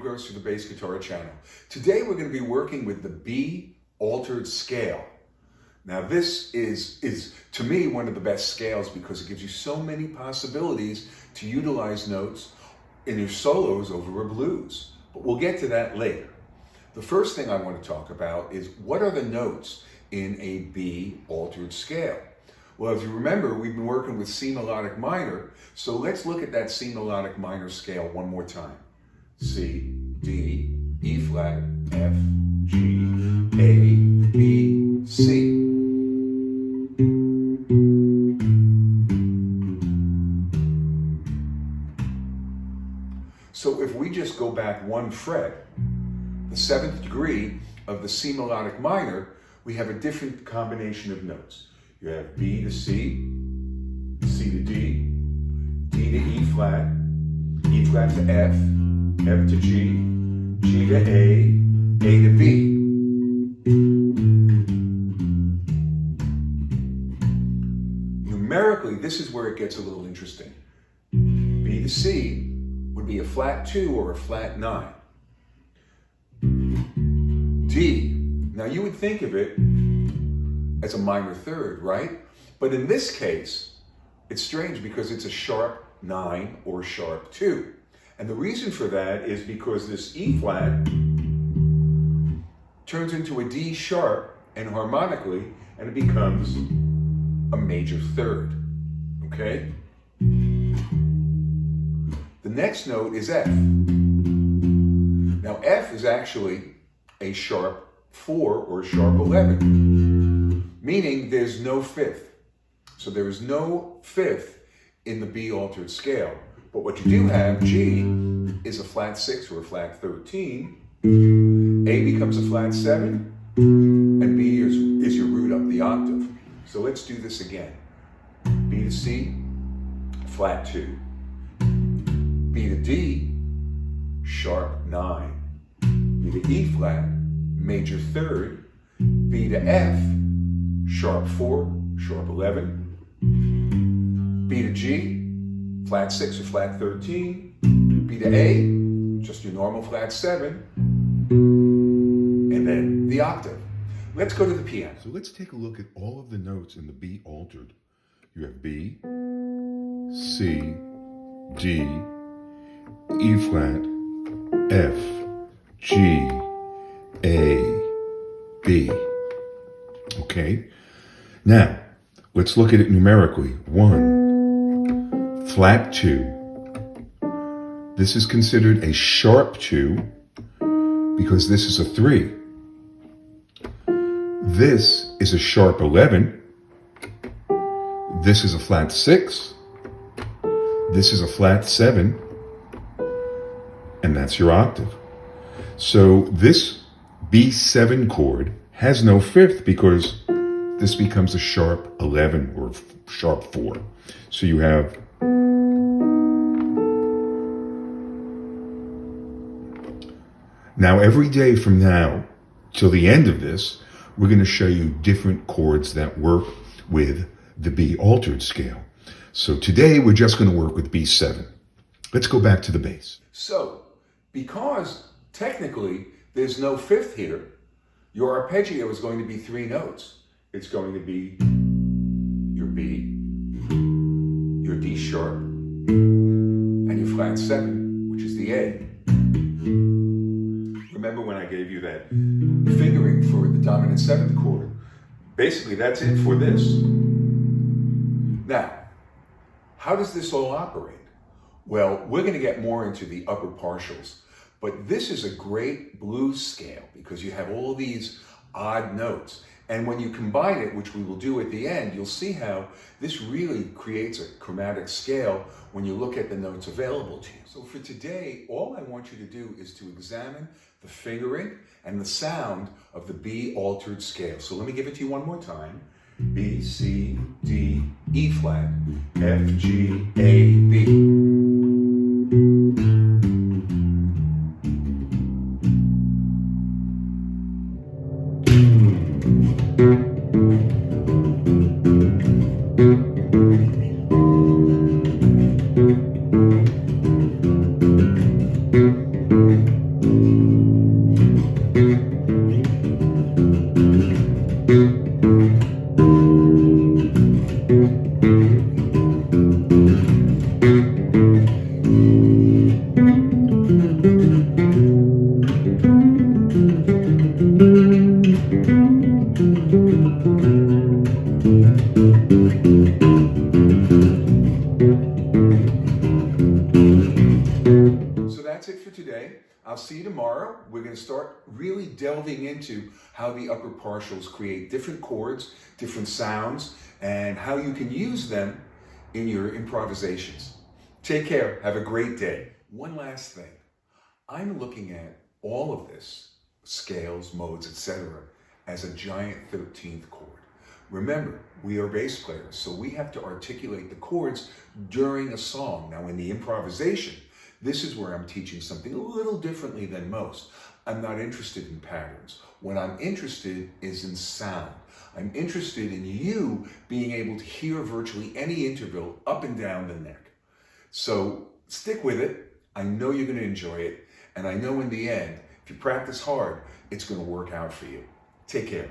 Gross for the Bass Guitar channel. Today we're going to be working with the B altered scale. Now this is to me one of the best scales because it gives you so many possibilities to utilize notes in your solos over a blues. But we'll get to that later. The first thing I want to talk about is what are the notes in a B altered scale? Well, if you remember, we've been working with C Melodic Minor, so let's look at that C Melodic Minor scale one more time. C, D, E flat, F, G, A, B, C. So if we just go back one fret, the 7th degree of the C Melodic Minor, we have a different combination of notes. You have B to C, C to D, D to E flat to F, F to G, G to A to B. Numerically, this is where it gets a little interesting. B to C would be a flat 2 or a flat 9. D, now you would think of it as a minor third, right? But in this case, it's strange because it's a sharp 9 or sharp 2. And the reason for that is because this E flat turns into a D sharp and harmonically, and it becomes a major third, okay? The next note is F. Now F is actually a sharp 4 or a sharp 11, meaning there's no fifth. So there is no fifth in the B altered scale. But what you do have, G is a flat 6 or a flat 13, A becomes a flat 7, and B is your root up the octave. So let's do this again. B to C, flat 2. B to D, sharp 9. B to E flat, major third. B to F, sharp 4, sharp 11. B to G, flat 6 or flat 13. B to A, just your normal flat 7. And then the octave. Let's go to the piano. So let's take a look at all of the notes in the B altered. You have B, C, D, E flat, F, G, A, B. Okay? Now, let's look at it numerically. 1, flat 2. This is considered a sharp 2 because this is a 3. This is a sharp 11. This is a flat 6. This is a flat 7. And that's your octave. So this B7 chord has no fifth because this becomes a sharp 11 or sharp 4. So you have now every day from now till the end of this, we're going to show you different chords that work with the B altered scale. So today we're just going to work with B7. Let's go back to the bass. So, because technically there's no fifth here, your arpeggio is going to be 3 notes. It's going to be your B, your D sharp, and your flat 7, which is the A. Remember when I gave you that fingering for the dominant 7th chord? Basically, that's it for this. Now, how does this all operate? Well, we're going to get more into the upper partials, but this is a great blues scale because you have all these odd notes. And when you combine it, which we will do at the end, you'll see how this really creates a chromatic scale when you look at the notes available to you. So for today, all I want you to do is to examine the fingering and the sound of the B altered scale. So let me give it to you one more time. B, C, D, E flat, F, G, A, B. going to start really delving into how the upper partials create different chords, different sounds, and how you can use them in your improvisations. Take care. Have a great day. One last thing. I'm looking at all of this, scales, modes, etc., as a giant 13th chord. Remember, we are bass players, so we have to articulate the chords during a song. Now, in the improvisation, this is where I'm teaching something a little differently than most. I'm not interested in patterns. What I'm interested is in sound. I'm interested in you being able to hear virtually any interval up and down the neck. So stick with it. I know you're going to enjoy it. And I know in the end, if you practice hard, it's going to work out for you. Take care.